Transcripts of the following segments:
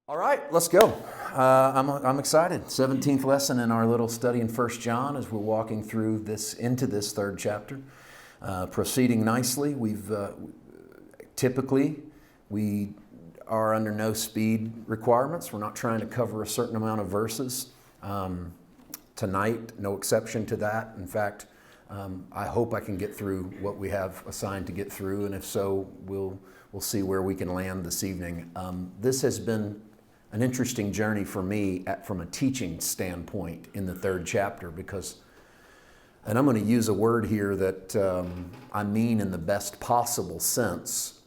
All right, let's go. I'm excited. 17th lesson in our little study in 1 John as we're walking through into this third chapter. Proceeding nicely. Typically, we are under no speed requirements. We're not trying to cover a certain amount of verses. Tonight, no exception to that. In fact, I hope I can get through what we have assigned to get through, and if so, we'll see where we can land this evening. This has been an interesting journey for me from a teaching standpoint in the third chapter and I'm going to use a word here that I mean in the best possible sense.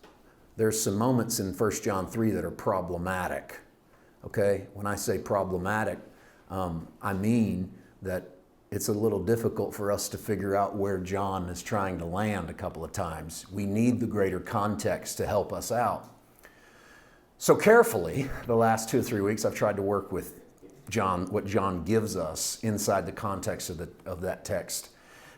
There's some moments in 1 John 3 that are problematic, okay? When I say problematic, I mean that it's a little difficult for us to figure out where John is trying to land a couple of times. We need the greater context to help us out. So carefully, the last 2 or 3 weeks, I've tried to work with John, what John gives us inside the context of that text.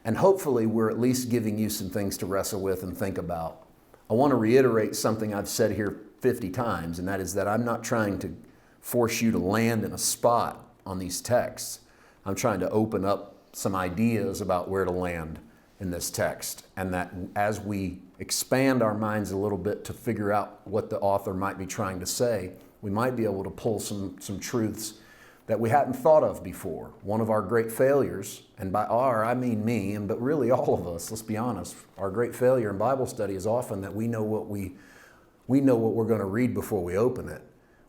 And hopefully, we're at least giving you some things to wrestle with and think about. I want to reiterate something I've said here 50 times, and that is that I'm not trying to force you to land in a spot on these texts. I'm trying to open up some ideas about where to land in this text, and that as we expand our minds a little bit to figure out what the author might be trying to say, we might be able to pull some truths that we hadn't thought of before. One of our great failures, and by our, I mean me, but really all of us, let's be honest, our great failure in Bible study is often that we know what we're going to read before we open it.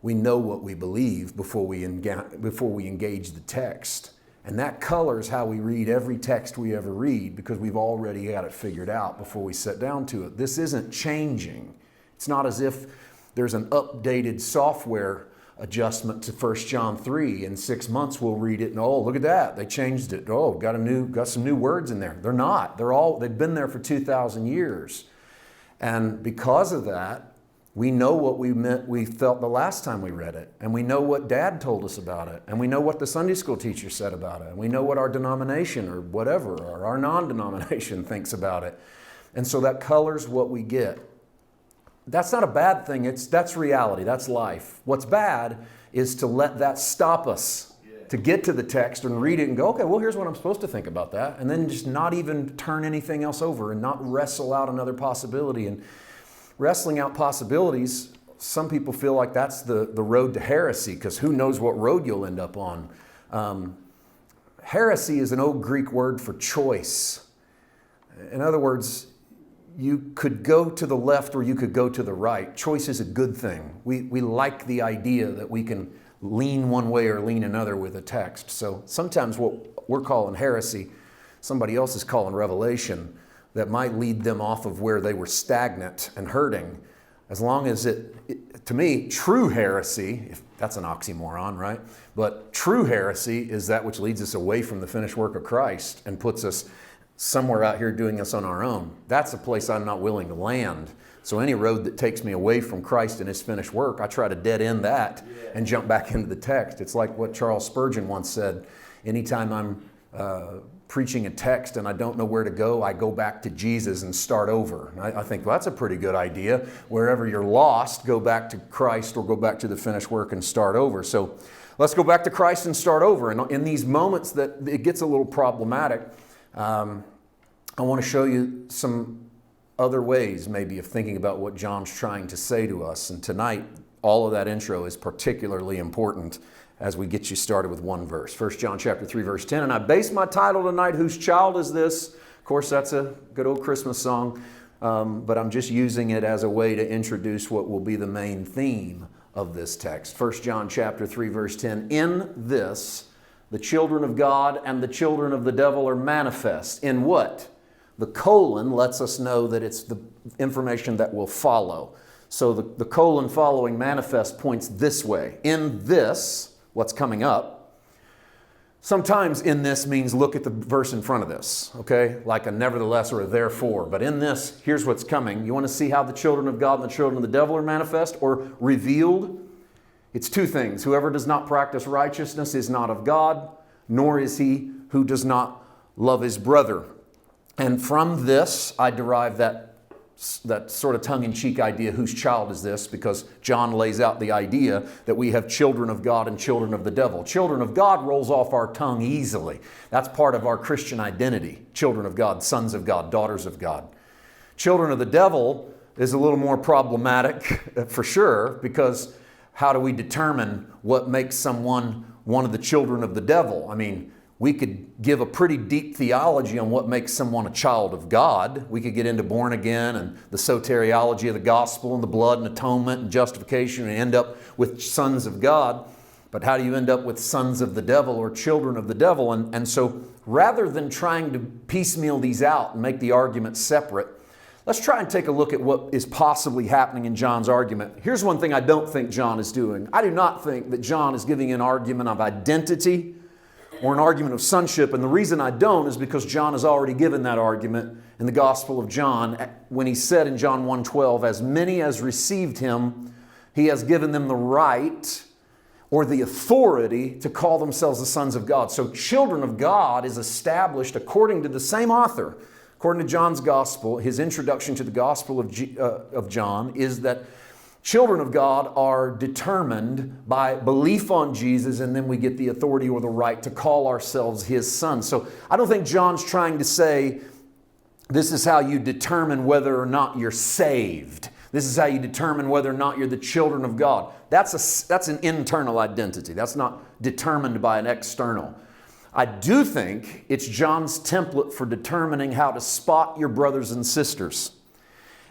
We know what we believe before we engage the text. And that colors how we read every text we ever read because we've already got it figured out before we sit down to it. This isn't changing. It's not as if there's an updated software adjustment to 1 John 3. In 6 months we'll read it and oh, look at that. They changed it. Oh, got some new words in there. They're not. They've been there for 2,000 years. And because of that, we know what we felt the last time we read it, and we know what Dad told us about it, and we know what the Sunday school teacher said about it, and we know what our denomination or whatever, or our non-denomination thinks about it. And so that colors what we get. That's not a bad thing. That's reality. That's life. What's bad is to let that stop us, to get to the text and read it and go, okay, well, here's what I'm supposed to think about that, and then just not even turn anything else over and not wrestle out another possibility. And wrestling out possibilities, some people feel like that's the road to heresy, because who knows what road you'll end up on. Heresy is an old Greek word for choice. In other words, you could go to the left or you could go to the right. Choice is a good thing. We like the idea that we can lean one way or lean another with a text. So sometimes what we're calling heresy, somebody else is calling revelation, that might lead them off of where they were stagnant and hurting. As long as to me, true heresy, if that's an oxymoron, right? But true heresy is that which leads us away from the finished work of Christ and puts us somewhere out here doing this on our own. That's a place I'm not willing to land. So any road that takes me away from Christ and His finished work, I try to dead end that and jump back into the text. It's like what Charles Spurgeon once said, anytime I'm preaching a text and I don't know where to go, I go back to Jesus and start over. And I think, well, that's a pretty good idea. Wherever you're lost, go back to Christ or go back to the finished work and start over. So let's go back to Christ and start over. And in these moments that it gets a little problematic, I want to show you some other ways maybe of thinking about what John's trying to say to us. And tonight, all of that intro is particularly important as we get you started with one verse. 1 John chapter 3, verse 10. And I base my title tonight, Whose Child Is This? Of course, that's a good old Christmas song, but I'm just using it as a way to introduce what will be the main theme of this text. 1 John chapter 3, verse 10. In this, the children of God and the children of the devil are manifest. In what? The colon lets us know that it's the information that will follow. So the colon following manifest points this way. In this, what's coming up. Sometimes in this means look at the verse in front of this, okay? Like a nevertheless or a therefore. But in this, here's what's coming. You want to see how the children of God and the children of the devil are manifest or revealed? It's two things. Whoever does not practice righteousness is not of God, nor is he who does not love his brother. And from this, I derive that that sort of tongue-in-cheek idea, whose child is this? Because John lays out the idea that we have children of God and children of the devil. Children of God rolls off our tongue easily. That's part of our Christian identity. Children of God, sons of God, daughters of God. Children of the devil is a little more problematic for sure, because how do we determine what makes someone one of the children of the devil? I mean, we could give a pretty deep theology on what makes someone a child of God. We could get into born again and the soteriology of the gospel and the blood and atonement and justification and end up with sons of God. But how do you end up with sons of the devil or children of the devil? And so rather than trying to piecemeal these out and make the argument separate, let's try and take a look at what is possibly happening in John's argument. Here's one thing I don't think John is doing. I do not think that John is giving an argument of identity or an argument of sonship. And the reason I don't is because John has already given that argument in the Gospel of John when he said in John 1:12, as many as received him, he has given them the right or the authority to call themselves the sons of God. So children of God is established according to the same author. According to John's Gospel, his introduction to the Gospel of John is that children of God are determined by belief on Jesus, and then we get the authority or the right to call ourselves his sons. So I don't think John's trying to say this is how you determine whether or not you're saved. This is how you determine whether or not you're the children of God. That's an internal identity. That's not determined by an external. I do think it's John's template for determining how to spot your brothers and sisters.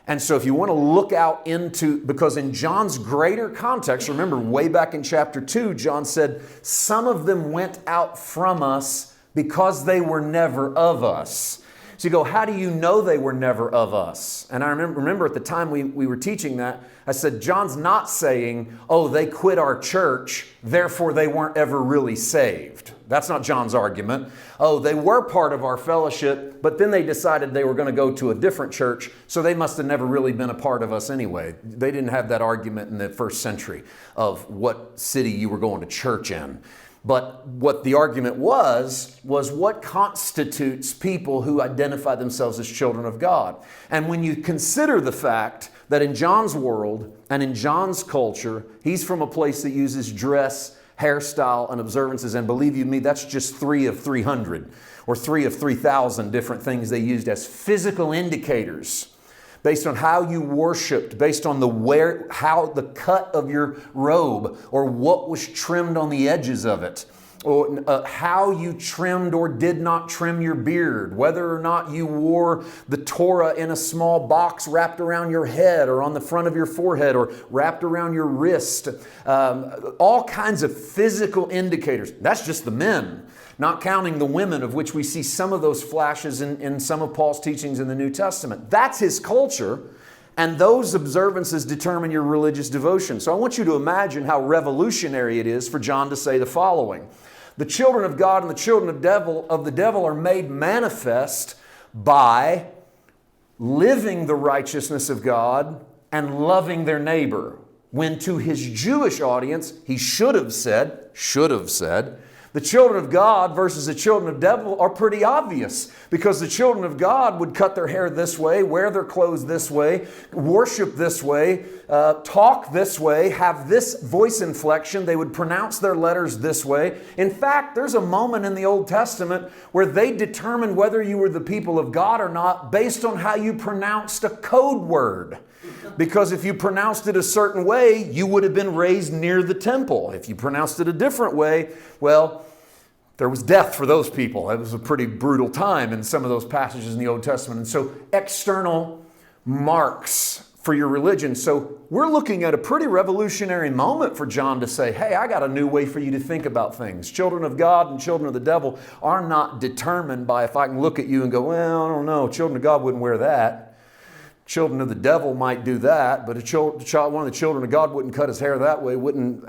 And so if you want to look out into, because in John's greater context, remember way back in chapter 2, John said, some of them went out from us because they were never of us. So you go, how do you know they were never of us? And I remember at the time we were teaching that, I said, John's not saying, oh, they quit our church, therefore they weren't ever really saved. That's not John's argument. Oh, they were part of our fellowship, but then they decided they were going to go to a different church, so they must have never really been a part of us anyway. They didn't have that argument in the first century of what city you were going to church in. But what the argument was what constitutes people who identify themselves as children of God. And when you consider the fact that in John's world and in John's culture, he's from a place that uses dress, hairstyle, and observances. And believe you me, that's just 3 of 300 or 3 of 3,000 different things they used as physical indicators based on how you worshiped, based on how the cut of your robe or what was trimmed on the edges of it, or how you trimmed or did not trim your beard, whether or not you wore the Torah in a small box wrapped around your head or on the front of your forehead or wrapped around your wrist. All kinds of physical indicators. That's just the men, not counting the women, of which we see some of those flashes in some of Paul's teachings in the New Testament. That's his culture, and those observances determine your religious devotion. So I want you to imagine how revolutionary it is for John to say the following. The children of God and the children of the devil are made manifest by living the righteousness of God and loving their neighbor. When to his Jewish audience, he should have said, the children of God versus the children of the devil are pretty obvious, because the children of God would cut their hair this way, wear their clothes this way, worship this way, talk this way, have this voice inflection. They would pronounce their letters this way. In fact, there's a moment in the Old Testament where they determined whether you were the people of God or not based on how you pronounced a code word. Because if you pronounced it a certain way, you would have been raised near the temple. If you pronounced it a different way, well, there was death for those people. It was a pretty brutal time in some of those passages in the Old Testament. And so external marks for your religion. So we're looking at a pretty revolutionary moment for John to say, hey, I got a new way for you to think about things. Children of God and children of the devil are not determined by if I can look at you and go, well, I don't know, children of God wouldn't wear that. Children of the devil might do that, but one of the children of God wouldn't cut his hair that way, wouldn't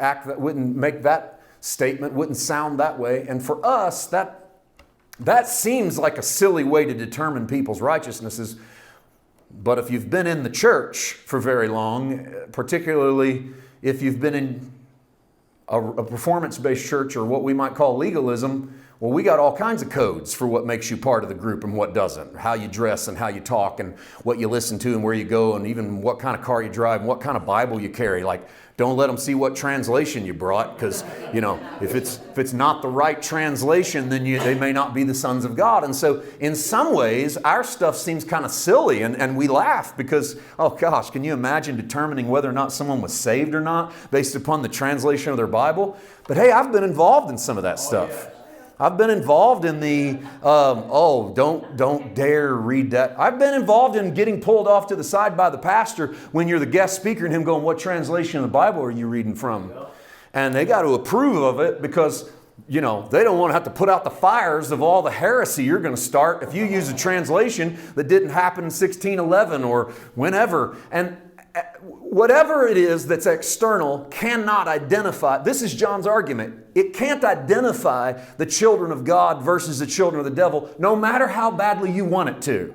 make that statement, wouldn't sound that way. And for us, that seems like a silly way to determine people's righteousnesses. But if you've been in the church for very long, particularly if you've been in a performance-based church or what we might call legalism, Well, we got all kinds of codes for what makes you part of the group and what doesn't. How you dress and how you talk and what you listen to and where you go and even what kind of car you drive and what kind of Bible you carry. Like, don't let them see what translation you brought, because, you know, if it's not the right translation, then they may not be the sons of God. And so in some ways, our stuff seems kind of silly, and we laugh because, oh gosh, can you imagine determining whether or not someone was saved or not based upon the translation of their Bible? But hey, I've been involved in some of that stuff. I've been involved in the, don't dare read that. I've been involved in getting pulled off to the side by the pastor when you're the guest speaker and him going, what translation of the Bible are you reading from? And they got to approve of it because, you know, they don't want to have to put out the fires of all the heresy you're going to start if you use a translation that didn't happen in 1611 or whenever. And whatever it is that's external cannot identify. This is John's argument. It can't identify the children of God versus the children of the devil, no matter how badly you want it to.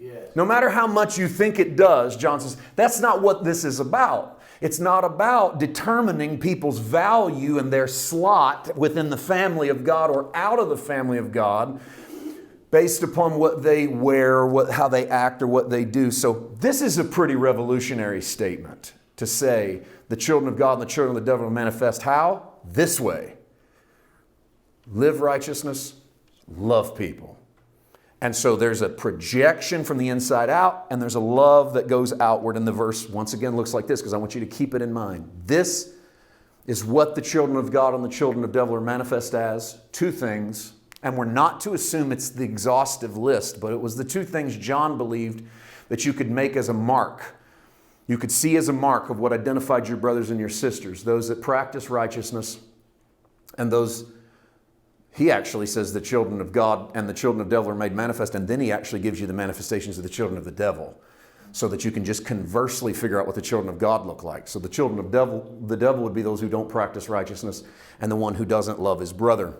Yes. No matter how much you think it does, John says, that's not what this is about. It's not about determining people's value and their slot within the family of God or out of the family of God based upon what they wear, how they act, or what they do. So this is a pretty revolutionary statement to say the children of God and the children of the devil will manifest how? This way. Live righteousness, love people. And so there's a projection from the inside out, and there's a love that goes outward. And the verse, once again, looks like this, because I want you to keep it in mind. This is what the children of God and the children of the devil are manifest as. Two things. And we're not to assume it's the exhaustive list, but it was the two things John believed that you could make as a mark. You could see as a mark of what identified your brothers and your sisters, those that practice righteousness, and those, he actually says the children of God and the children of the devil are made manifest, and then he actually gives you the manifestations of the children of the devil, so that you can just conversely figure out what the children of God look like. So the children of the devil would be those who don't practice righteousness, and the one who doesn't love his brother.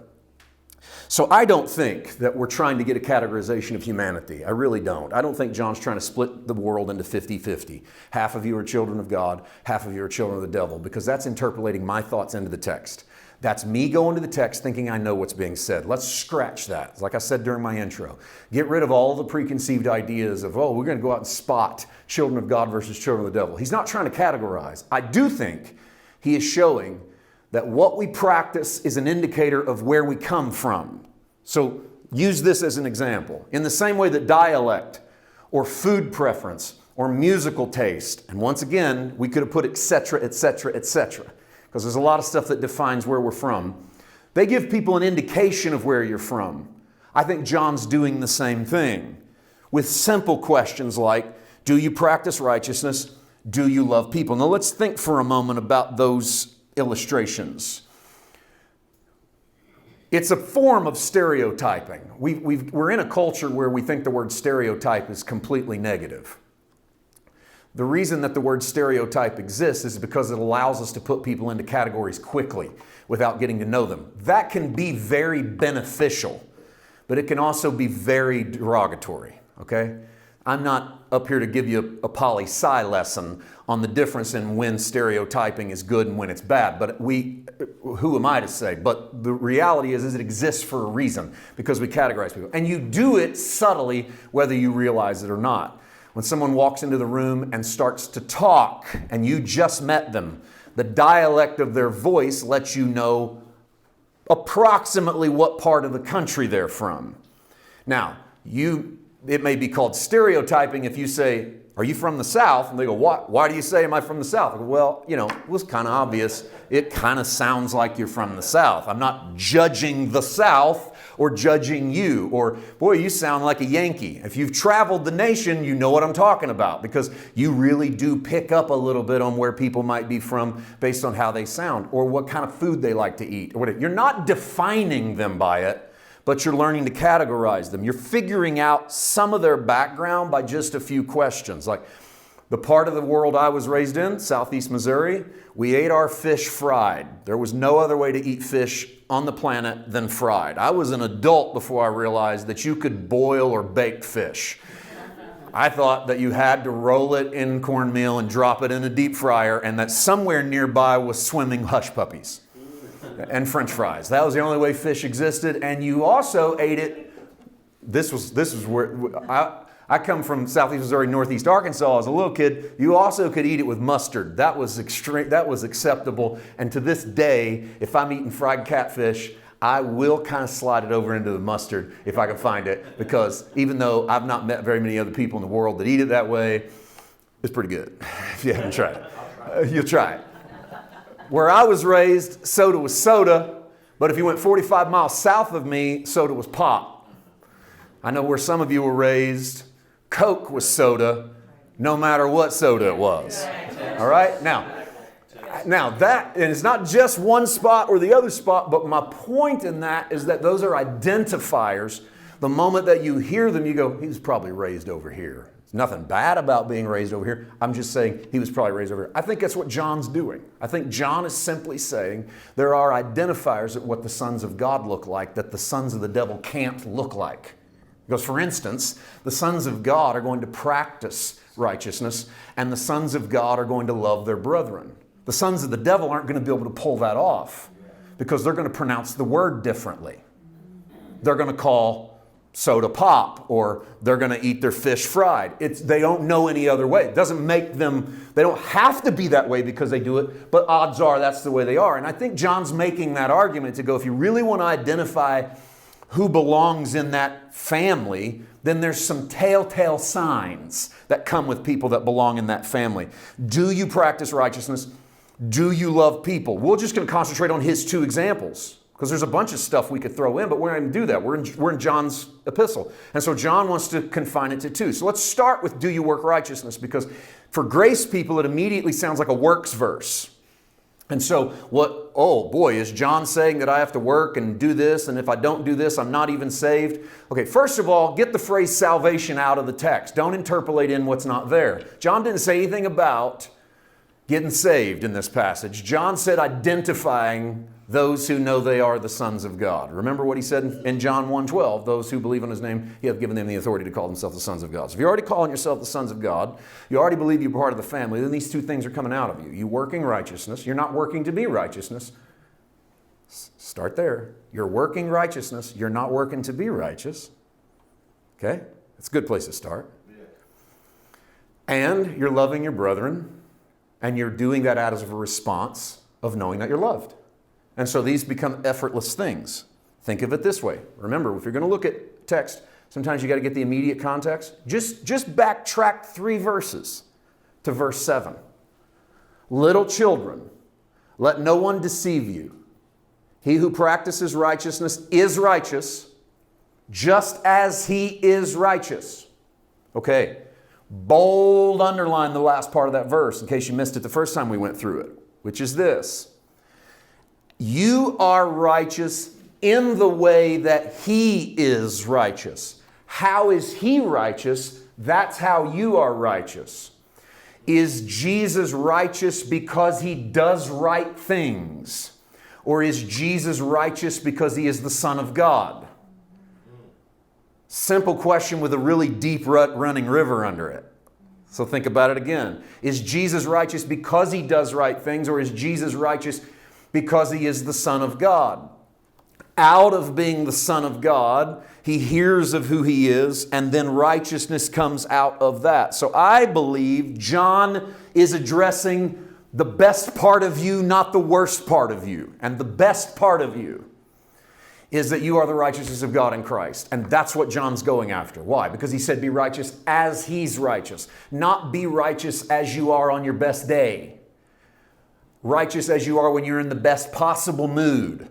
So I don't think that we're trying to get a categorization of humanity. I really don't. I don't think John's trying to split the world into 50-50. Half of you are children of God, half of you are children of the devil, because that's interpolating my thoughts into the text. That's me going to the text thinking I know what's being said. Let's scratch that. Like I said during my intro, get rid of all the preconceived ideas of, we're going to go out and spot children of God versus children of the devil. He's not trying to categorize. I do think he is showing that what we practice is an indicator of where we come from. So use this as an example. In the same way that dialect or food preference or musical taste, and once again, we could have put etc., etc., etc., because there's a lot of stuff that defines where we're from. They give people an indication of where you're from. I think John's doing the same thing with simple questions like, do you practice righteousness? Do you love people? Now let's think for a moment about those illustrations. It's a form of stereotyping. We're in a culture where we think the word stereotype is completely negative. The reason that the word stereotype exists is because it allows us to put people into categories quickly without getting to know them. That can be very beneficial, but it can also be very derogatory, okay? I'm not up here to give you a poli-sci lesson on the difference in when stereotyping is good and when it's bad. But who am I to say? But the reality is it exists for a reason, because we categorize people. And you do it subtly, whether you realize it or not. When someone walks into the room and starts to talk and you just met them, the dialect of their voice lets you know approximately what part of the country they're from. Now, it may be called stereotyping if you say, are you from the South? And they go, why do you say, am I from the South? I go, well, it was kind of obvious. It kind of sounds like you're from the South. I'm not judging the South or judging you. Or, boy, you sound like a Yankee. If you've traveled the nation, you know what I'm talking about, because you really do pick up a little bit on where people might be from based on how they sound or what kind of food they like to eat. Or whatever. You're not defining them by it, but you're learning to categorize them. You're figuring out some of their background by just a few questions. Like the part of the world I was raised in, Southeast Missouri, we ate our fish fried. There was no other way to eat fish on the planet than fried. I was an adult before I realized that you could boil or bake fish. I thought that you had to roll it in cornmeal and drop it in a deep fryer, and that somewhere nearby was swimming hush puppies. and French fries. That was the only way fish existed. And you also ate it. This was where I come from Southeast Missouri, Northeast Arkansas as a little kid. You also could eat it with mustard. That was extreme. That was acceptable. And to this day, if I'm eating fried catfish, I will kind of slide it over into the mustard if I can find it, because even though I've not met very many other people in the world that eat it that way, it's pretty good. If you haven't tried it, you'll try it. Where I was raised, soda was soda, but if you went 45 miles south of me, soda was pop. I know where some of you were raised, Coke was soda, no matter what soda it was. All right? Now that, and it's not just one spot or the other spot, but my point in that is that those are identifiers. The moment that you hear them, you go, he was probably raised over here. There's nothing bad about being raised over here. I'm just saying he was probably raised over here. I think that's what John's doing. I think John is simply saying there are identifiers of what the sons of God look like that the sons of the devil can't look like. Because, for instance, the sons of God are going to practice righteousness, and the sons of God are going to love their brethren. The sons of the devil aren't going to be able to pull that off because they're going to pronounce the word differently. They're going to call soda pop, or they're going to eat their fish fried. They don't know any other way. It doesn't make them, they don't have to be that way because they do it, but odds are that's the way they are. And I think John's making that argument to go, if you really want to identify who belongs in that family, then there's some telltale signs that come with people that belong in that family. Do you practice righteousness? Do you love people? We're just going to concentrate on his two examples because there's a bunch of stuff we could throw in, but we're not going to do that. We're in John's epistle. And so John wants to confine it to two. So let's start with do you work righteousness, because for grace people, it immediately sounds like a works verse. And so is John saying that I have to work and do this, and if I don't do this, I'm not even saved? Okay, first of all, get the phrase salvation out of the text. Don't interpolate in what's not there. John didn't say anything about getting saved in this passage. John said identifying those who know they are the sons of God. Remember what he said in John 1:12, those who believe on his name, he hath given them the authority to call themselves the sons of God. So if you're already calling yourself the sons of God, you already believe you're part of the family, then these two things are coming out of you. You working righteousness. You're not working to be righteousness. Start there. You're working righteousness. You're not working to be righteous. Okay? That's a good place to start. And you're loving your brethren, and you're doing that out of a response of knowing that you're loved. And so these become effortless things. Think of it this way. Remember, if you're going to look at text, sometimes you got to get the immediate context. Just backtrack 3 verses to verse 7. Little children, let no one deceive you. He who practices righteousness is righteous, just as he is righteous. Okay, bold underline the last part of that verse in case you missed it the first time we went through it, which is this. You are righteous in the way that he is righteous. How is he righteous? That's how you are righteous. Is Jesus righteous because he does right things? Or is Jesus righteous because he is the Son of God? Simple question with a really deep running river under it. So think about it again. Is Jesus righteous because he does right things, or is Jesus righteous because he is the Son of God? Out of being the Son of God, he hears of who he is, and then righteousness comes out of that. So I believe John is addressing the best part of you, not the worst part of you. And the best part of you is that you are the righteousness of God in Christ. And that's what John's going after. Why? Because he said be righteous as he's righteous. Not be righteous as you are on your best day. Righteous as you are when you're in the best possible mood.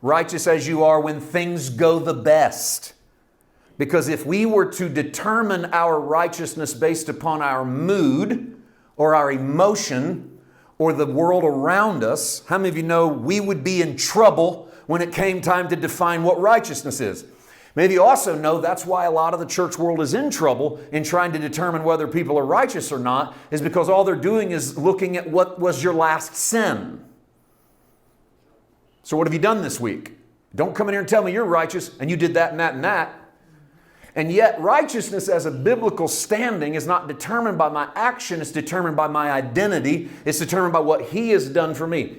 Righteous as you are when things go the best. Because if we were to determine our righteousness based upon our mood or our emotion or the world around us, how many of you know we would be in trouble when it came time to define what righteousness is? Maybe you also know that's why a lot of the church world is in trouble in trying to determine whether people are righteous or not, is because all they're doing is looking at what was your last sin. So what have you done this week? Don't come in here and tell me you're righteous and you did that and that and that. And yet righteousness as a biblical standing is not determined by my action. It's determined by my identity. It's determined by what he has done for me.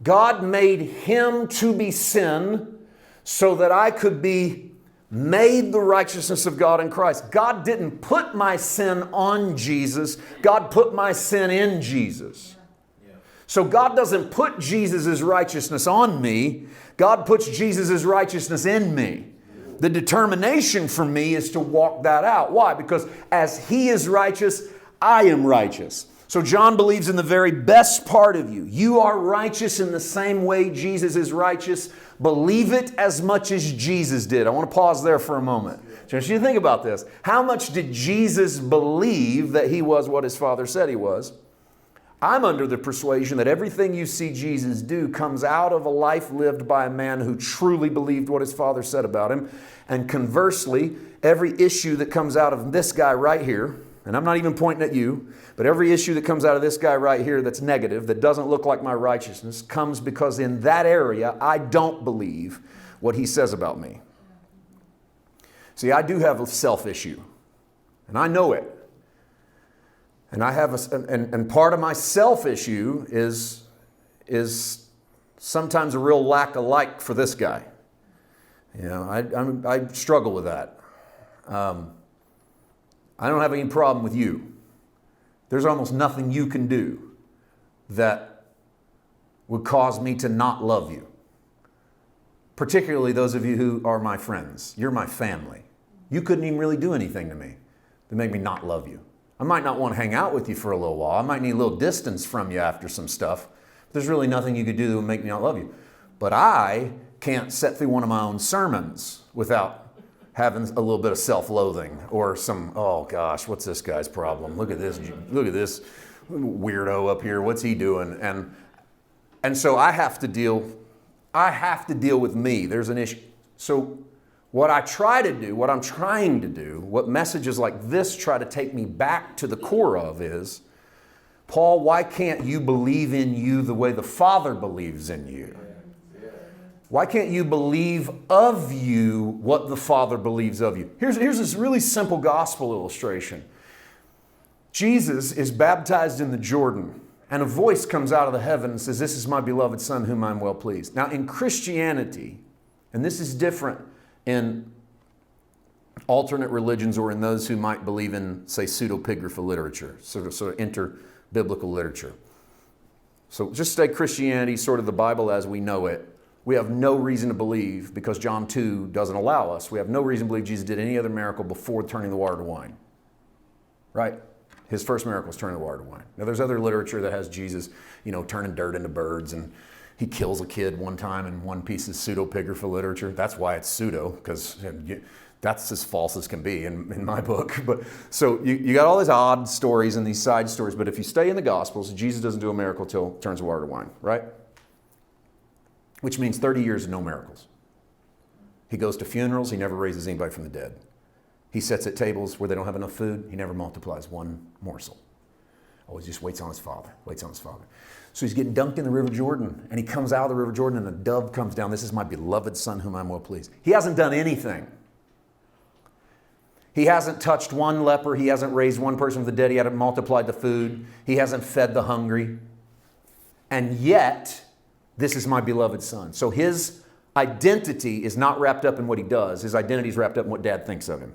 God made him to be sin so that I could be made the righteousness of God in Christ. God didn't put my sin on Jesus. God put my sin in Jesus. So God doesn't put Jesus' righteousness on me. God puts Jesus' righteousness in me. The determination for me is to walk that out. Why? Because as he is righteous, I am righteous. So John believes in the very best part of you. You are righteous in the same way Jesus is righteous. Believe it as much as Jesus did. I want to pause there for a moment. Just you think about this. How much did Jesus believe that he was what his Father said he was? I'm under the persuasion that everything you see Jesus do comes out of a life lived by a man who truly believed what his Father said about him. And conversely, every issue that comes out of this guy right here, and I'm not even pointing at you, but every issue that comes out of this guy right here that's negative, that doesn't look like my righteousness, comes because in that area, I don't believe what he says about me. See, I do have a self issue, and I know it. And I have and part of my self issue is sometimes a real lack of like for this guy. You know, I struggle with that. I don't have any problem with you. There's almost nothing you can do that would cause me to not love you. Particularly those of you who are my friends. You're my family. You couldn't even really do anything to me to make me not love you. I might not want to hang out with you for a little while. I might need a little distance from you after some stuff. There's really nothing you could do that would make me not love you. But I can't sit through one of my own sermons without having a little bit of self-loathing or some, oh gosh, what's this guy's problem? Look at this weirdo up here. What's he doing? And so I have to deal with me. There's an issue. So what I try to do, what I'm trying to do, what messages like this try to take me back to the core of is, Paul, why can't you believe in you the way the Father believes in you? Why can't you believe of you what the Father believes of you? Here's this really simple gospel illustration. Jesus is baptized in the Jordan, and a voice comes out of the heaven and says, "This is my beloved Son, whom I'm well pleased." Now, in Christianity, and this is different in alternate religions or in those who might believe in, say, pseudepigrapha literature, sort of inter-biblical literature. So just say Christianity, sort of the Bible as we know it. We have no reason to believe, because John 2 doesn't allow us, we have no reason to believe Jesus did any other miracle before turning the water to wine. Right? His first miracle was turning the water to wine. Now there's other literature that has Jesus, turning dirt into birds, and he kills a kid one time in one piece of pseudepigrapha literature. That's why it's pseudo, because that's as false as can be in my book. But so you got all these odd stories and these side stories, but if you stay in the Gospels, Jesus doesn't do a miracle until he turns the water to wine, right? Which means 30 years of no miracles. He goes to funerals. He never raises anybody from the dead. He sits at tables where they don't have enough food. He never multiplies one morsel. Always just waits on his Father, So he's getting dunked in the River Jordan, and he comes out of the River Jordan, and a dove comes down. "This is my beloved Son, whom I'm well pleased." He hasn't done anything. He hasn't touched one leper. He hasn't raised one person from the dead. He hasn't multiplied the food. He hasn't fed the hungry. And yet, this is my beloved Son. So his identity is not wrapped up in what he does. His identity is wrapped up in what Dad thinks of him.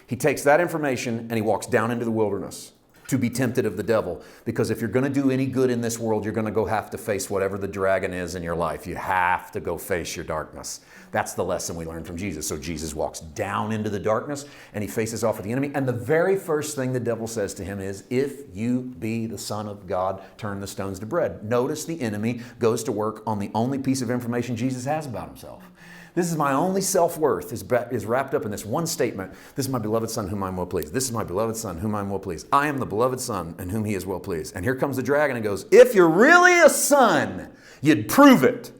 He takes that information and he walks down into the wilderness to be tempted of the devil. Because if you're going to do any good in this world, you're going to go have to face whatever the dragon is in your life. You have to go face your darkness. That's the lesson we learned from Jesus. So Jesus walks down into the darkness and he faces off with the enemy. And the very first thing the devil says to him is, "If you be the Son of God, turn the stones to bread." Notice the enemy goes to work on the only piece of information Jesus has about himself. This is my only self-worth is wrapped up in this one statement. "This is my beloved Son, whom I'm well pleased. This is my beloved Son, whom I'm well pleased. I am the beloved Son, in whom he is well pleased." And here comes the dragon and goes, "If you're really a son, you'd prove it."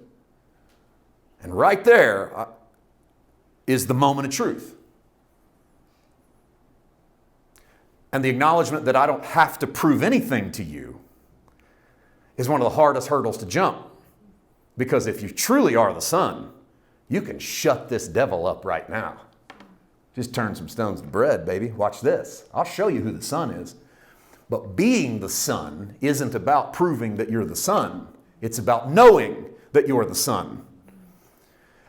And right there is the moment of truth. And the acknowledgement that I don't have to prove anything to you is one of the hardest hurdles to jump. Because if you truly are the Son, you can shut this devil up right now. Just turn some stones to bread, baby. Watch this. I'll show you who the Son is. But being the Son isn't about proving that you're the Son. It's about knowing that you're the Son.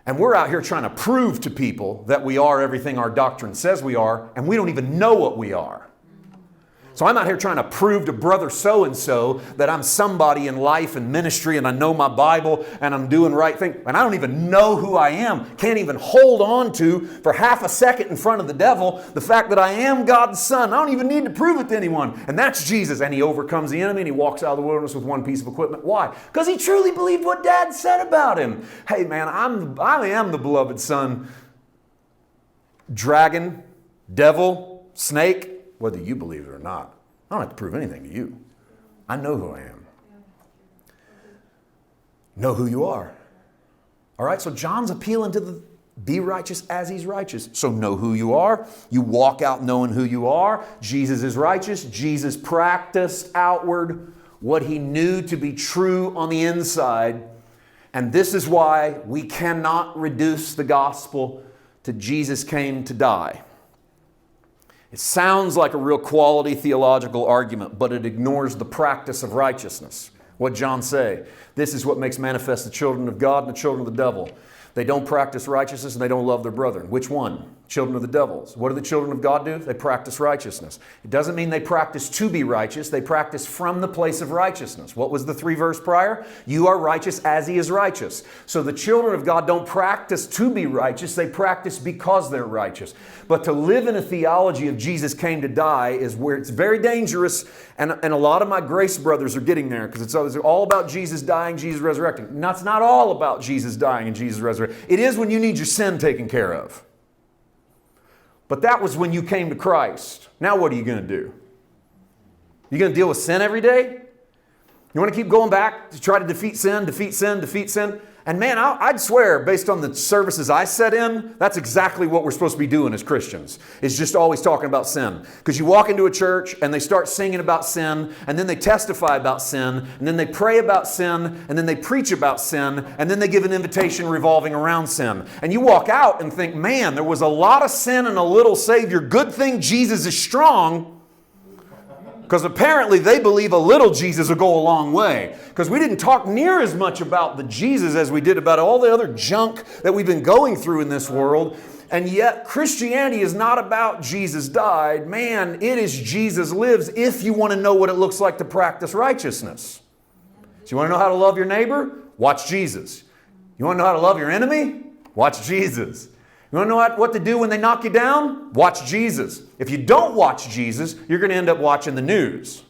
And we're out here trying to prove to people that we are everything our doctrine says we are, and we don't even know what we are. So I'm out here trying to prove to brother so-and-so that I'm somebody in life and ministry and I know my Bible and I'm doing right thing. And I don't even know who I am. Can't even hold on to for half a second in front of the devil the fact that I am God's son. I don't even need to prove it to anyone. And that's Jesus. And he overcomes the enemy and he walks out of the wilderness with one piece of equipment. Why? Because he truly believed what Dad said about him. Hey man, I am the beloved son. Dragon, devil, snake. Whether you believe it or not. I don't have to prove anything to you. I know who I am. Know who you are. All right, so John's appealing to the be righteous as he's righteous. So know who you are. You walk out knowing who you are. Jesus is righteous. Jesus practiced outward what he knew to be true on the inside. And this is why we cannot reduce the gospel to Jesus came to die. It sounds like a real quality theological argument, but it ignores the practice of righteousness. What John say? This is what makes manifest the children of God and the children of the devil. They don't practice righteousness and they don't love their brethren. Which one? Children of the devils. What do the children of God do? They practice righteousness. It doesn't mean they practice to be righteous. They practice from the place of righteousness. What was the 3 verse prior? You are righteous as he is righteous. So the children of God don't practice to be righteous. They practice because they're righteous. But to live in a theology of Jesus came to die is where it's very dangerous. And a lot of my grace brothers are getting there because it's all about Jesus dying, Jesus resurrecting. And that's not all about Jesus dying and Jesus resurrecting. It is when you need your sin taken care of. But that was when you came to Christ. Now what are you going to do? You going to deal with sin every day? You want to keep going back to try to defeat sin, defeat sin, defeat sin? And man, I'd swear, based on the services I set in, that's exactly what we're supposed to be doing as Christians, is just always talking about sin. Because you walk into a church and they start singing about sin, and then they testify about sin, and then they pray about sin, and then they preach about sin, and then they give an invitation revolving around sin. And you walk out and think, man, there was a lot of sin and a little Savior. Good thing Jesus is strong. Because apparently they believe a little Jesus will go a long way. Because we didn't talk near as much about the Jesus as we did about all the other junk that we've been going through in this world. And yet Christianity is not about Jesus died. Man, it is Jesus lives if you want to know what it looks like to practice righteousness. So you want to know how to love your neighbor? Watch Jesus. You want to know how to love your enemy? Watch Jesus. You want to know what to do when they knock you down? Watch Jesus. If you don't watch Jesus, you're going to end up watching the news.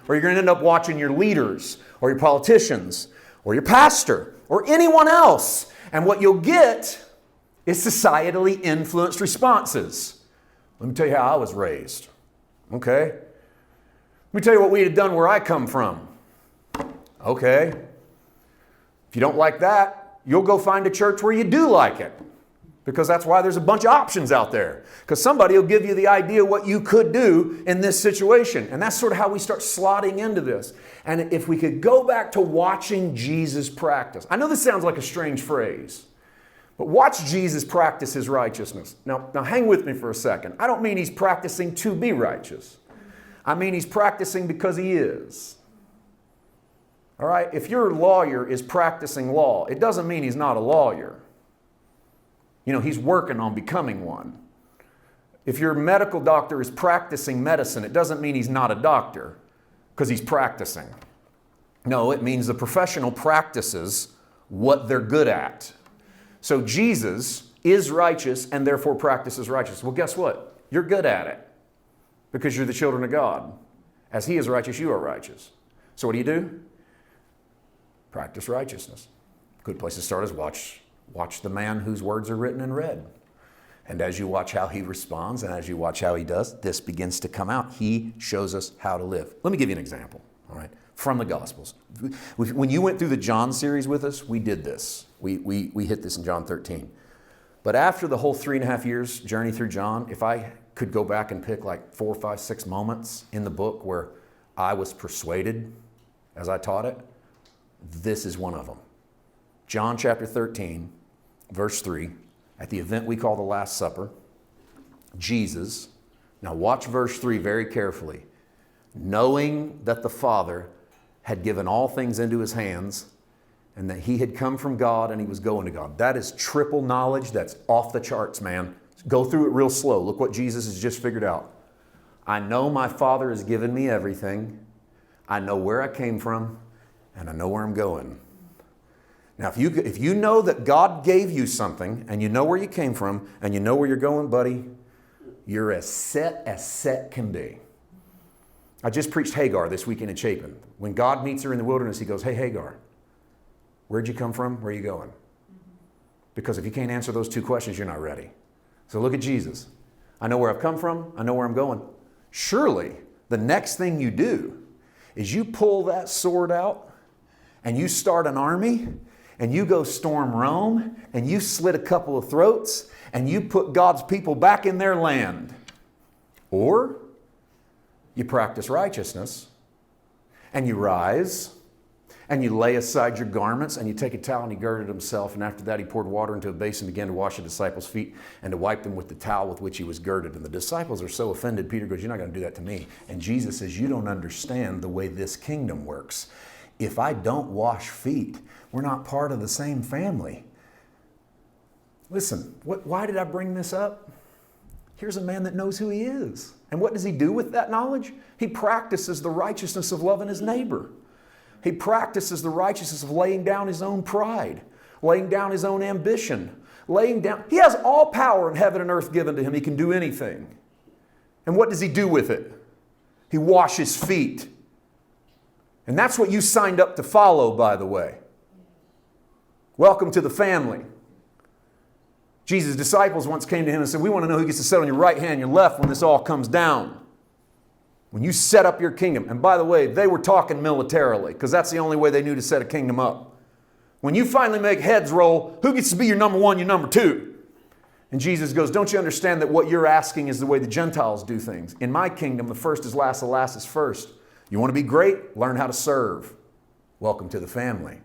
Or you're going to end up watching your leaders, or your politicians, or your pastor, or anyone else. And what you'll get is societally influenced responses. Let me tell you how I was raised. Okay? Let me tell you what we had done where I come from. Okay? If you don't like that, you'll go find a church where you do like it. Because that's why there's a bunch of options out there. Because somebody will give you the idea what you could do in this situation. And that's sort of how we start slotting into this. And if we could go back to watching Jesus practice. I know this sounds like a strange phrase. But watch Jesus practice his righteousness. Now hang with me for a second. I don't mean he's practicing to be righteous. I mean he's practicing because he is. All right? If your lawyer is practicing law, it doesn't mean he's not a lawyer. You know, he's working on becoming one. If your medical doctor is practicing medicine, it doesn't mean he's not a doctor because he's practicing. No, it means the professional practices what they're good at. So Jesus is righteous and therefore practices righteousness. Well, guess what? You're good at it because you're the children of God. As he is righteous, you are righteous. So what do? Practice righteousness. Good place to start is watch the man whose words are written and read. And as you watch how he responds and as you watch how he does, this begins to come out. He shows us how to live. Let me give you an example, all right, from the Gospels. When you went through the John series with us, we did this. We hit this in John 13. But after the whole 3.5 years journey through John, if I could go back and pick like 4, 5, 6 moments in the book where I was persuaded as I taught it, this is one of them. John chapter 13, verse 3, at the event we call the Last Supper, Jesus, now watch verse 3 very carefully, knowing that the Father had given all things into his hands, and that he had come from God and he was going to God. That is triple knowledge. That's off the charts, man. Go through it real slow. Look what Jesus has just figured out. I know my Father has given me everything. I know where I came from, and I know where I'm going. Now, if you know that God gave you something, and you know where you came from, and you know where you're going, buddy, you're as set can be. I just preached Hagar this weekend in Chapin. When God meets her in the wilderness, he goes, hey, Hagar, where'd you come from? Where are you going? Because if you can't answer those two questions, you're not ready. So look at Jesus. I know where I've come from. I know where I'm going. Surely, the next thing you do is you pull that sword out and you start an army and you go storm Rome and you slit a couple of throats and you put God's people back in their land. Or you practice righteousness and you rise and you lay aside your garments and you take a towel and he girded himself, and after that he poured water into a basin and began to wash the disciples' feet and to wipe them with the towel with which he was girded. And the disciples are so offended. Peter goes, you're not going to do that to me. And Jesus says, you don't understand the way this kingdom works. If I don't wash feet, we're not part of the same family. Listen, why did I bring this up? Here's a man that knows who he is. And what does he do with that knowledge? He practices the righteousness of loving his neighbor. He practices the righteousness of laying down his own pride, laying down his own ambition, laying down. He has all power in heaven and earth given to him. He can do anything. And what does he do with it? He washes feet. And that's what you signed up to follow, by the way. Welcome to the family. Jesus' disciples once came to him and said, we want to know who gets to sit on your right hand, your left when this all comes down. When you set up your kingdom. And by the way, they were talking militarily because that's the only way they knew to set a kingdom up. When you finally make heads roll, who gets to be your number one, your number two? And Jesus goes, don't you understand that what you're asking is the way the Gentiles do things? In my kingdom, the first is last, the last is first. You want to be great? Learn how to serve. Welcome to the family.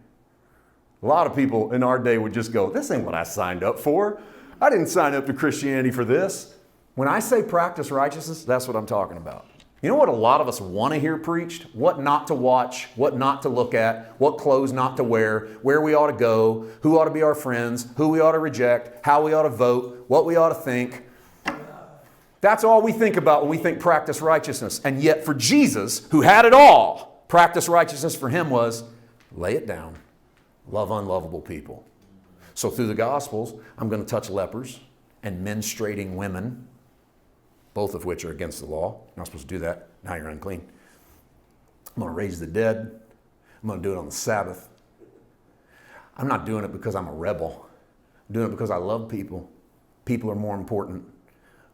A lot of people in our day would just go, this ain't what I signed up for. I didn't sign up to Christianity for this. When I say practice righteousness, that's what I'm talking about. You know what a lot of us want to hear preached? What not to watch, what not to look at, what clothes not to wear, where we ought to go, who ought to be our friends, who we ought to reject, how we ought to vote, what we ought to think. That's all we think about when we think practice righteousness. And yet for Jesus, who had it all, practice righteousness for him was lay it down, love unlovable people. So through the Gospels, I'm going to touch lepers and menstruating women, both of which are against the law. You're not supposed to do that. Now you're unclean. I'm going to raise the dead. I'm going to do it on the Sabbath. I'm not doing it because I'm a rebel. I'm doing it because I love people. People are more important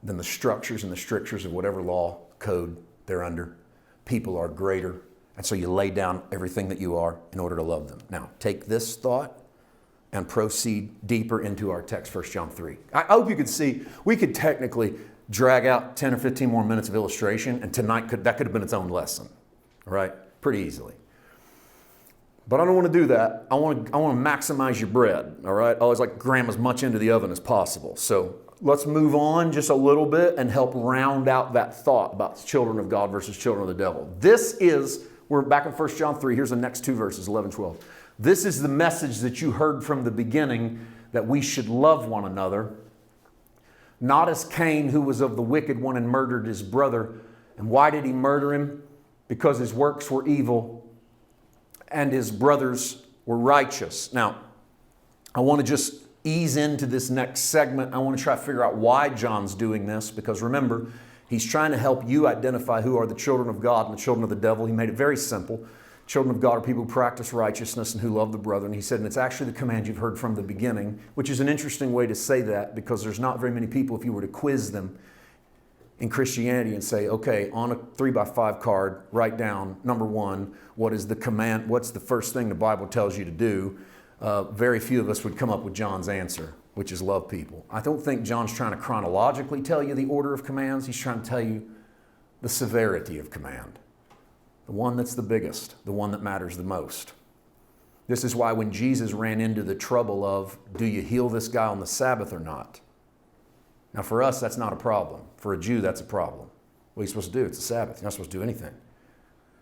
than the structures and the strictures of whatever law code they're under. People are greater. And so you lay down everything that you are in order to love them. Now, take this thought and proceed deeper into our text, 1 John 3. I hope you could see, we could technically drag out 10 or 15 more minutes of illustration, and tonight that could have been its own lesson, all right? Pretty easily. But I don't want to do that. I want to maximize your bread, all right? I always like to cram as much into the oven as possible. So let's move on just a little bit and help round out that thought about children of God versus children of the devil. We're back in 1 John 3. Here's the next two verses, 11, 12. This is the message that you heard from the beginning, that we should love one another. Not as Cain, who was of the wicked one and murdered his brother. And why did he murder him? Because his works were evil and his brothers were righteous. Now, I want to just ease into this next segment. I want to try to figure out why John's doing this, because remember, he's trying to help you identify who are the children of God and the children of the devil. He made it very simple. Children of God are people who practice righteousness and who love the brethren. He said, and it's actually the command you've heard from the beginning, which is an interesting way to say that, because there's not very many people, if you were to quiz them in Christianity and say, okay, on a 3x5 card, write down, number one, what is the command? What's the first thing the Bible tells you to do? Very few of us would come up with John's answer, which is love people. I don't think John's trying to chronologically tell you the order of commands. He's trying to tell you the severity of command. The one that's the biggest, the one that matters the most. This is why when Jesus ran into the trouble of, do you heal this guy on the Sabbath or not? Now for us, that's not a problem. For a Jew, that's a problem. What are you supposed to do? It's a Sabbath. You're not supposed to do anything.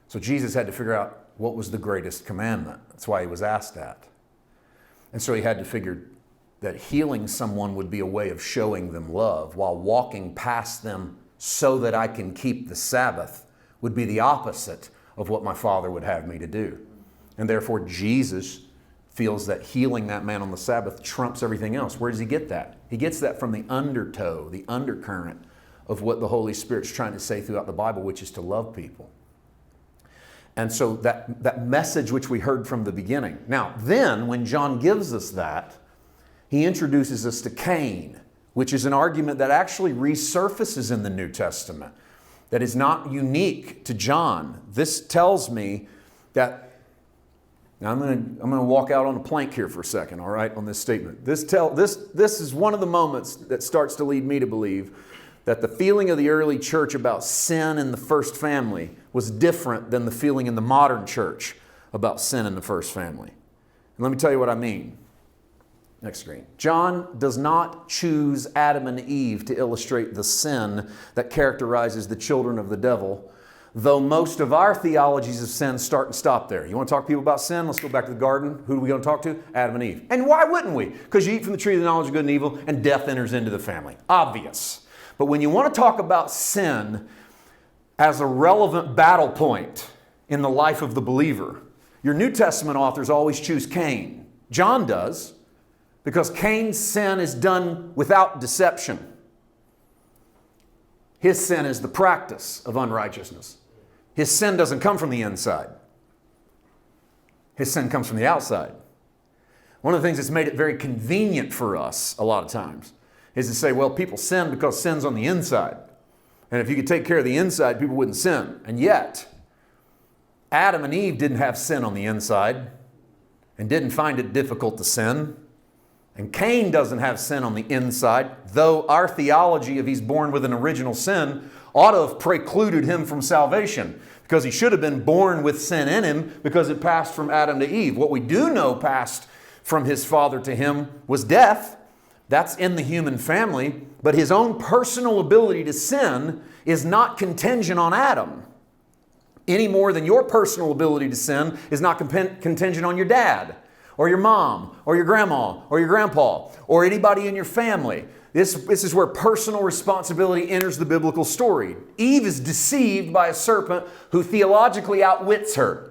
So Jesus had to figure out, what was the greatest commandment? That's why he was asked that. And so he had to figure that healing someone would be a way of showing them love, while walking past them so that I can keep the Sabbath would be the opposite of what my Father would have me to do. And therefore Jesus feels that healing that man on the Sabbath trumps everything else. Where does he get that? He gets that from the undertow, the undercurrent of what the Holy Spirit's trying to say throughout the Bible, which is to love people. And so that message which we heard from the beginning. Now, then, when John gives us that, he introduces us to Cain, which is an argument that actually resurfaces in the New Testament, that is not unique to John. This tells me that, now I'm going to walk out on a plank here for a second, all right, on this statement. This is one of the moments that starts to lead me to believe that the feeling of the early church about sin in the first family was different than the feeling in the modern church about sin in the first family. And let me tell you what I mean. Next screen. John does not choose Adam and Eve to illustrate the sin that characterizes the children of the devil, though most of our theologies of sin start and stop there. You want to talk to people about sin? Let's go back to the garden. Who are we going to talk to? Adam and Eve. And why wouldn't we? Because you eat from the tree of the knowledge of good and evil, and death enters into the family. Obvious. But when you want to talk about sin as a relevant battle point in the life of the believer, your New Testament authors always choose Cain. John does, because Cain's sin is done without deception. His sin is the practice of unrighteousness. His sin doesn't come from the inside. His sin comes from the outside. One of the things that's made it very convenient for us a lot of times is to say, well, people sin because sin's on the inside. And if you could take care of the inside, people wouldn't sin. And yet, Adam and Eve didn't have sin on the inside and didn't find it difficult to sin. And Cain doesn't have sin on the inside, though our theology of he's born with an original sin ought to have precluded him from salvation, because he should have been born with sin in him because it passed from Adam to Eve. What we do know passed from his father to him was death. That's in the human family, but his own personal ability to sin is not contingent on Adam, any more than your personal ability to sin is not contingent on your dad, or your mom, or your grandma, or your grandpa, or anybody in your family. This is where personal responsibility enters the biblical story. Eve is deceived by a serpent who theologically outwits her.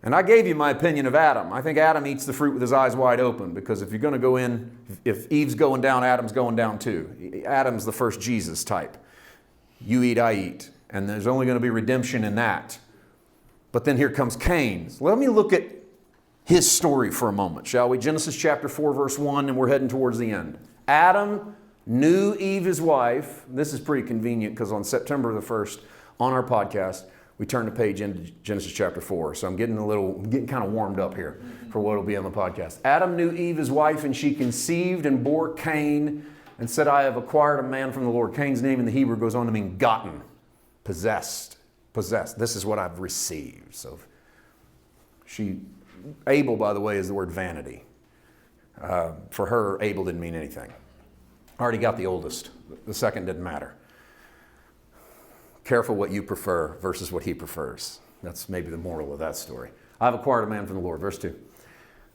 And I gave you my opinion of Adam. I think Adam eats the fruit with his eyes wide open, because if you're going to go in, if Eve's going down, Adam's going down too. Adam's the first Jesus type. You eat, I eat. And there's only going to be redemption in that. But then here comes Cain. So let me look at his story for a moment, shall we? Genesis chapter 4, verse 1, and we're heading towards the end. Adam knew Eve, his wife. This is pretty convenient because on September the 1st, on our podcast, we turn the page into Genesis chapter 4. So I'm getting kind of warmed up here for what will be on the podcast. Adam knew Eve, his wife, and she conceived and bore Cain and said, I have acquired a man from the Lord. Cain's name in the Hebrew goes on to mean gotten, possessed. This is what I've received. So Abel, by the way, is the word vanity. For her, Abel didn't mean anything. I already got the oldest. The second didn't matter. Careful what you prefer versus what he prefers. That's maybe the moral of that story. I've acquired a man from the Lord. Verse 2.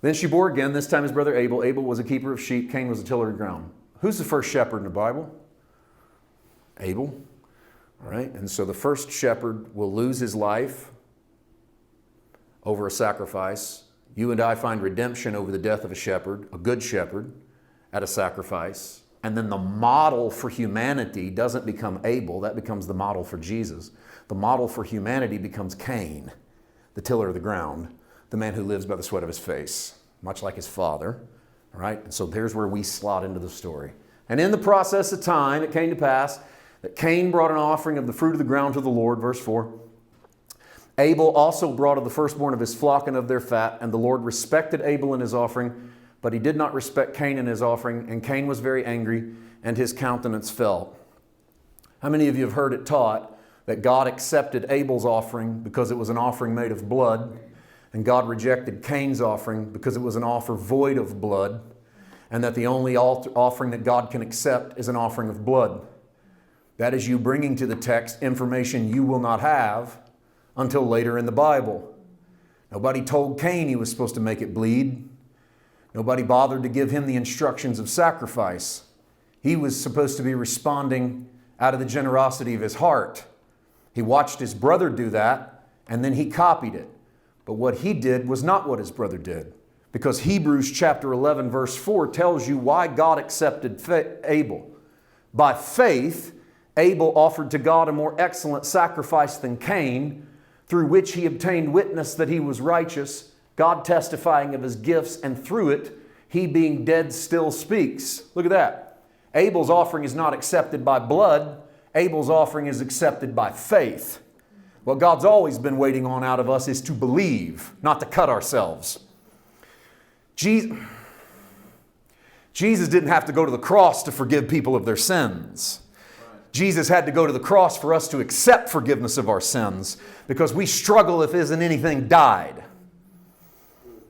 Then she bore again, this time his brother Abel. Abel was a keeper of sheep. Cain was a tiller of ground. Who's the first shepherd in the Bible? Abel. All right. And so the first shepherd will lose his life over a sacrifice. You and I find redemption over the death of a shepherd, a good shepherd, at a sacrifice. And then the model for humanity doesn't become Abel. That becomes the model for Jesus. The model for humanity becomes Cain, the tiller of the ground, the man who lives by the sweat of his face, much like his father. All right? And so there's where we slot into the story. And in the process of time, it came to pass that Cain brought an offering of the fruit of the ground to the Lord, verse 4. Abel also brought of the firstborn of his flock and of their fat, and the Lord respected Abel and his offering, but he did not respect Cain and his offering, and Cain was very angry, and his countenance fell. How many of you have heard it taught that God accepted Abel's offering because it was an offering made of blood, and God rejected Cain's offering because it was an offer void of blood, and that the only offering that God can accept is an offering of blood? That is you bringing to the text information you will not have until later in the Bible. Nobody told Cain he was supposed to make it bleed. Nobody bothered to give him the instructions of sacrifice. He was supposed to be responding out of the generosity of his heart. He watched his brother do that, and then he copied it. But what he did was not what his brother did. Because Hebrews chapter 11 verse 4 tells you why God accepted Abel. By faith, Abel offered to God a more excellent sacrifice than Cain, through which he obtained witness that he was righteous, God testifying of his gifts, and through it, he being dead still speaks. Look at that. Abel's offering is not accepted by blood. Abel's offering is accepted by faith. What God's always been waiting on out of us is to believe, not to cut ourselves. Jesus didn't have to go to the cross to forgive people of their sins. Jesus had to go to the cross for us to accept forgiveness of our sins, because we struggle if isn't anything died.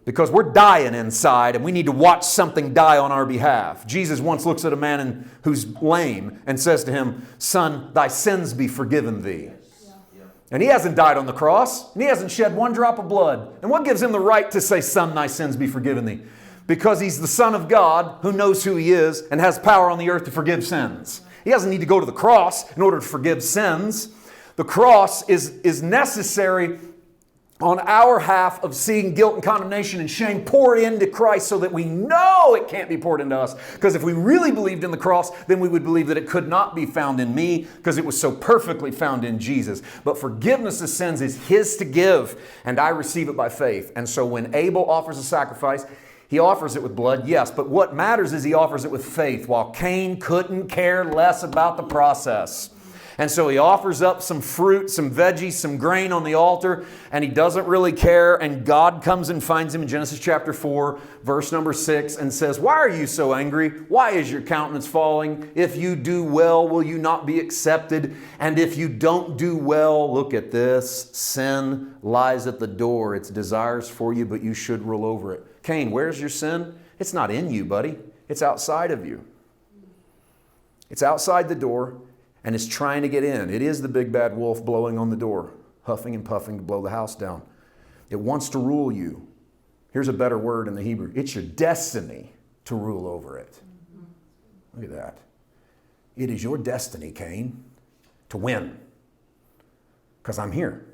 Because we're dying inside and we need to watch something die on our behalf. Jesus once looks at a man who's lame and says to him, "Son, thy sins be forgiven thee." And he hasn't died on the cross, and he hasn't shed one drop of blood. And what gives him the right to say, "Son, thy sins be forgiven thee"? Because he's the Son of God who knows who he is and has power on the earth to forgive sins. He doesn't need to go to the cross in order to forgive sins. The cross is necessary on our half of seeing guilt and condemnation and shame poured into Christ so that we know it can't be poured into us. Because if we really believed in the cross, then we would believe that it could not be found in me because it was so perfectly found in Jesus. But forgiveness of sins is His to give, and I receive it by faith. And so when Abel offers a sacrifice, he offers it with blood, yes, but what matters is he offers it with faith, while Cain couldn't care less about the process. And so he offers up some fruit, some veggies, some grain on the altar, and he doesn't really care. And God comes and finds him in Genesis chapter 4, verse number 6, and says, "Why are you so angry? Why is your countenance falling? If you do well, will you not be accepted? And if you don't do well," look at this, "sin lies at the door. Its desires for you, but you should rule over it." Cain, where's your sin? It's not in you, buddy. It's outside of you. It's outside the door. And it's trying to get in. It is the big bad wolf blowing on the door, huffing and puffing to blow the house down. It wants to rule you. Here's a better word in the Hebrew. It's your destiny to rule over it. Look at that. It is your destiny, Cain, to win. Because I'm here.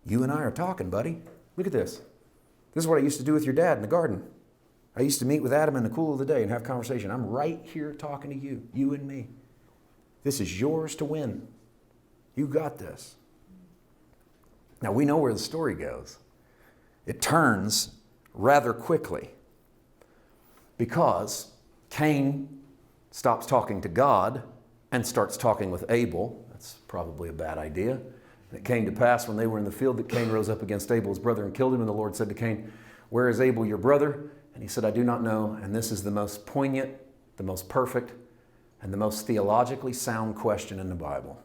You and I are talking, buddy. Look at this. This is what I used to do with your dad in the garden. I used to meet with Adam in the cool of the day and have conversation. I'm right here talking to you, you and me. This is yours to win. You got this. Now we know where the story goes. It turns rather quickly because Cain stops talking to God and starts talking with Abel. That's probably a bad idea. And it came to pass when they were in the field that Cain rose up against Abel, his brother, and killed him. And the Lord said to Cain, "Where is Abel, your brother?" And he said, "I do not know." And this is the most poignant, the most perfect, and the most theologically sound question in the Bible.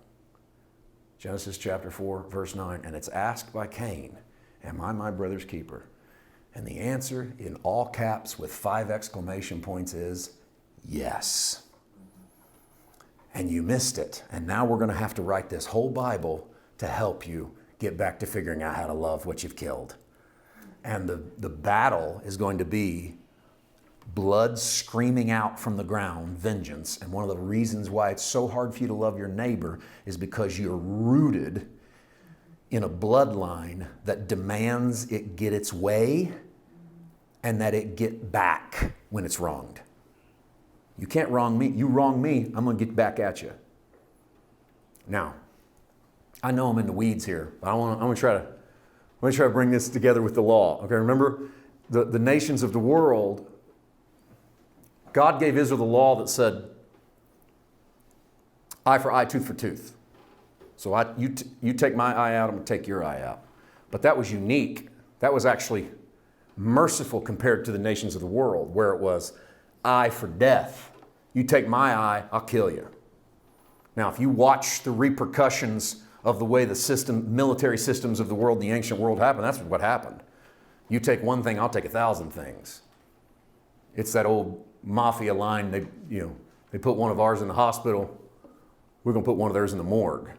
Genesis chapter 4, verse 9. And it's asked by Cain, "Am I my brother's keeper?" And the answer in all caps with 5 exclamation points is yes. And you missed it. And now we're going to have to write this whole Bible to help you get back to figuring out how to love what you've killed. And the battle is going to be blood screaming out from the ground, vengeance. And one of the reasons why it's so hard for you to love your neighbor is because you're rooted in a bloodline that demands it get its way and that it get back when it's wronged. You can't wrong me. You wrong me, I'm going to get back at you. Now, I know I'm in the weeds here, but I'm going to try to bring this together with the law. Okay, remember the nations of the world. God gave Israel the law that said, eye for eye, tooth for tooth. So you take my eye out, I'm going to take your eye out. But that was unique. That was actually merciful compared to the nations of the world, where it was eye for death. You take my eye, I'll kill you. Now, if you watch the repercussions of the way the military systems of the world, the ancient world happened, that's what happened. You take one thing, I'll take 1,000 things. It's that old mafia line. They put one of ours in the hospital. We're going to put one of theirs in the morgue.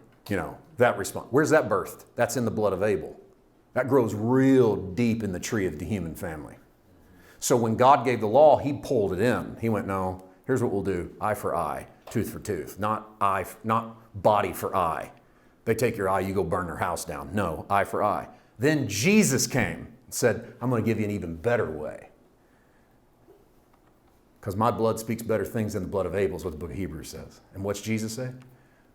That response. Where's that birthed? That's in the blood of Abel. That grows real deep in the tree of the human family. So when God gave the law, he pulled it in. He went, no, here's what we'll do. Eye for eye, tooth for tooth. Not body for eye. They take your eye, you go burn their house down. No, eye for eye. Then Jesus came and said, I'm going to give you an even better way. Because my blood speaks better things than the blood of Abel, is what the book of Hebrews says. And what's Jesus say?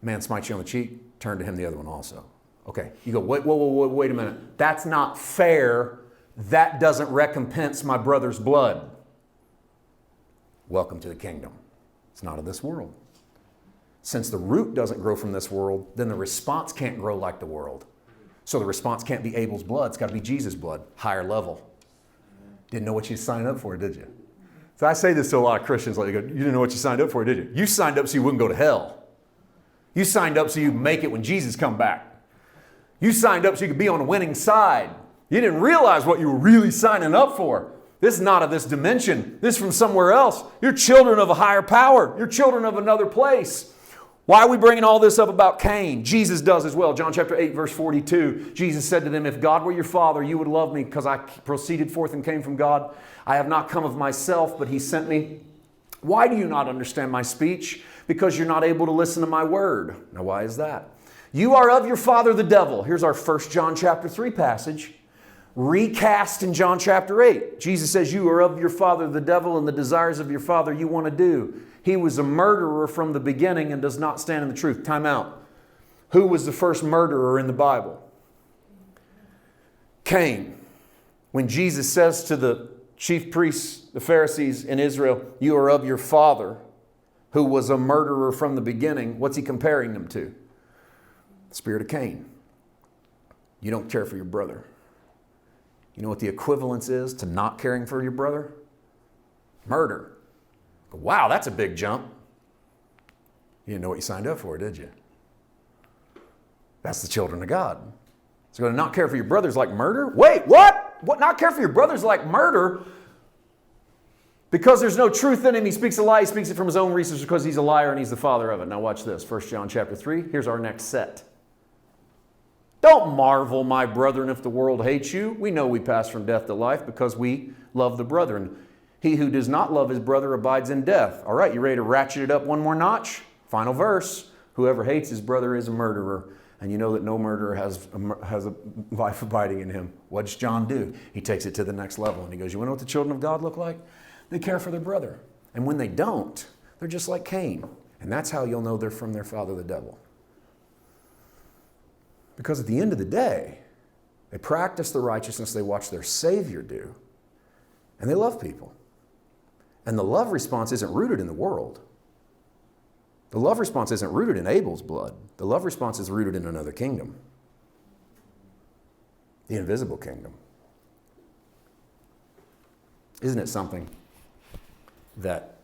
Man smites you on the cheek, turn to him the other one also. Okay, you go, wait a minute. That's not fair. That doesn't recompense my brother's blood. Welcome to the kingdom. It's not of this world. Since the root doesn't grow from this world, then the response can't grow like the world. So the response can't be Abel's blood. It's got to be Jesus' blood, higher level. Didn't know what you signed up for, did you? So I say this to a lot of Christians, like, you didn't know what you signed up for, did you? You signed up so you wouldn't go to hell. You signed up so you'd make it when Jesus come back. You signed up so you could be on the winning side. You didn't realize what you were really signing up for. This is not of this dimension. This is from somewhere else. You're children of a higher power. You're children of another place. Why are we bringing all this up about Cain? Jesus does as well. John chapter 8, verse 42. Jesus said to them, if God were your father, you would love me because I proceeded forth and came from God. I have not come of myself, but he sent me. Why do you not understand my speech? Because you're not able to listen to my word. Now, why is that? You are of your father, the devil. Here's our 1 John chapter 3 passage. Recast in John chapter 8. Jesus says, you are of your father, the devil, and the desires of your father you want to do. He was a murderer from the beginning and does not stand in the truth. Time out. Who was the first murderer in the Bible? Cain. When Jesus says to the chief priests, the Pharisees in Israel, you are of your father, who was a murderer from the beginning, what's he comparing them to? The spirit of Cain. You don't care for your brother. You know what the equivalence is to not caring for your brother? Murder. Wow, that's a big jump. You didn't know what you signed up for, did you? That's the children of God. So going to not care for your brothers like murder? Wait, what? What? Not care for your brothers like murder? Because there's no truth in him, he speaks a lie. He speaks it from his own research because he's a liar and he's the father of it. Now watch this. 1 John chapter 3. Here's our next set. Don't marvel, my brethren, if the world hates you. We know we pass from death to life because we love the brethren. He who does not love his brother abides in death. All right, you ready to ratchet it up one more notch? Final verse. Whoever hates his brother is a murderer. And you know that no murderer has a life abiding in him. What does John do? He takes it to the next level. And he goes, you want to know what the children of God look like? They care for their brother. And when they don't, they're just like Cain. And that's how you'll know they're from their father, the devil. Because at the end of the day, they practice the righteousness they watch their Savior do. And they love people. And the love response isn't rooted in the world. The love response isn't rooted in Abel's blood. The love response is rooted in another kingdom. The invisible kingdom. Isn't it something that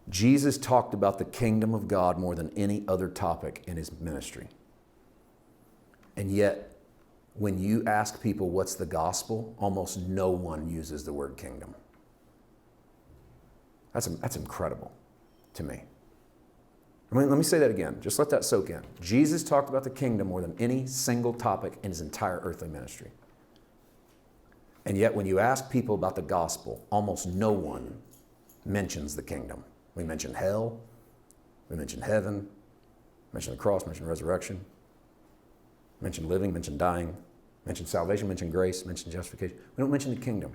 Jesus talked about the kingdom of God more than any other topic in his ministry? And yet, when you ask people what's the gospel, almost no one uses the word kingdom. That's incredible to me. Let me say that again. Just let that soak in. Jesus talked about the kingdom more than any single topic in his entire earthly ministry. And yet when you ask people about the gospel, almost no one mentions the kingdom. We mention hell, we mention heaven, mention the cross, mention resurrection, mention living, mention dying, mention salvation, mention grace, mention justification. We don't mention the kingdom.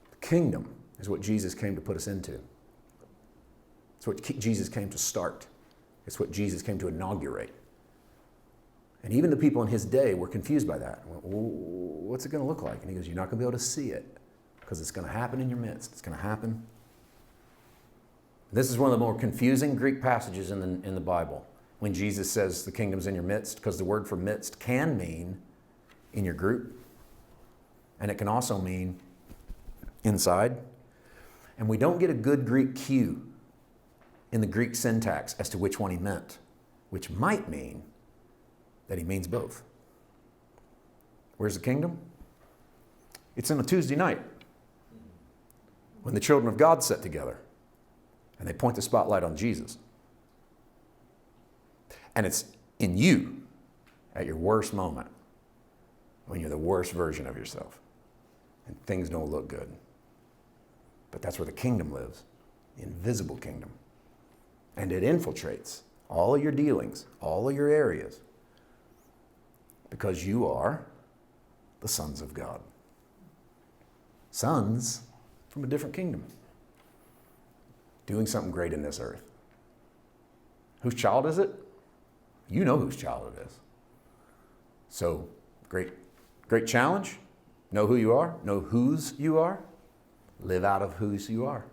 The kingdom is what Jesus came to put us into. It's what Jesus came to start. It's what Jesus came to inaugurate. And even the people in his day were confused by that. What's it going to look like? And he goes, you're not going to be able to see it because it's going to happen in your midst. It's going to happen. This is one of the more confusing Greek passages in the Bible. When Jesus says the kingdom's in your midst, because the word for midst can mean in your group. And it can also mean inside. And we don't get a good Greek cue in the Greek syntax as to which one he meant, which might mean that he means both. Where's the kingdom? It's on a Tuesday night when the children of God sit together and they point the spotlight on Jesus. And it's in you at your worst moment when you're the worst version of yourself and things don't look good. But that's where the kingdom lives, the invisible kingdom. And it infiltrates all of your dealings, all of your areas, because you are the sons of God. Sons from a different kingdom, doing something great in this earth. Whose child is it? You know whose child it is. So, great challenge. Know who you are. Know whose you are. Live out of whose you are.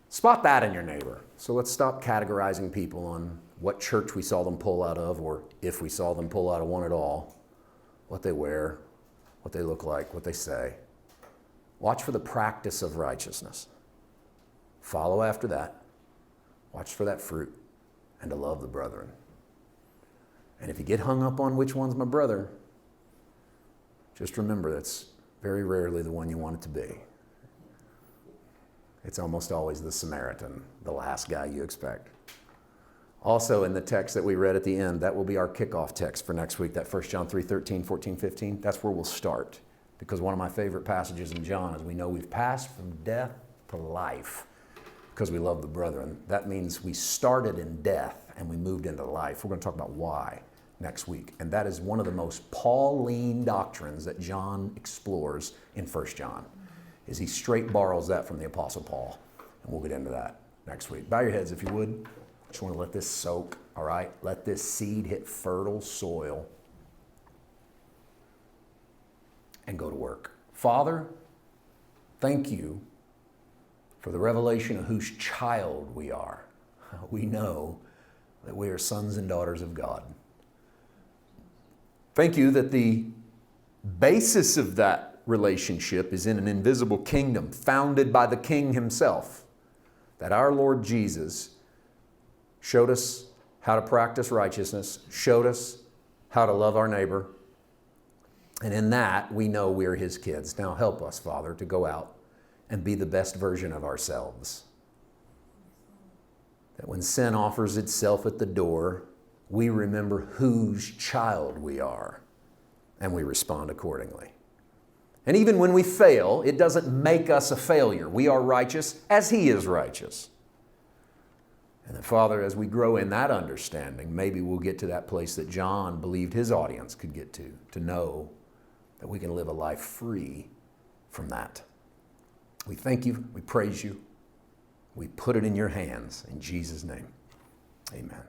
Spot that in your neighbor. So let's stop categorizing people on what church we saw them pull out of, or if we saw them pull out of one at all, what they wear, what they look like, what they say. Watch for the practice of righteousness. Follow after that. Watch for that fruit, and to love the brethren. And if you get hung up on which one's my brother, just remember that's very rarely the one you want it to be. It's almost always the Samaritan, the last guy you expect. Also in the text that we read at the end, that will be our kickoff text for next week, that 1 John 3:13, 14, 15. That's where we'll start. Because one of my favorite passages in John is we know we've passed from death to life because we love the brethren. That means we started in death and we moved into life. We're going to talk about why next week. And that is one of the most Pauline doctrines that John explores in 1 John, is he straight borrows that from the Apostle Paul. And we'll get into that next week. Bow your heads if you would. I just want to let this soak, all right? Let this seed hit fertile soil and go to work. Father, thank you for the revelation of whose child we are. We know that we are sons and daughters of God. Thank you that the basis of that relationship is in an invisible kingdom founded by the King himself, that our Lord Jesus showed us how to practice righteousness, showed us how to love our neighbor, and in that we know we're his kids. Now help us, Father, to go out and be the best version of ourselves. That when sin offers itself at the door, we remember whose child we are, and we respond accordingly. And even when we fail, it doesn't make us a failure. We are righteous as he is righteous. And then, Father, as we grow in that understanding, maybe we'll get to that place that John believed his audience could get to know that we can live a life free from that. We thank you. We praise you. We put it in your hands. In Jesus' name, amen.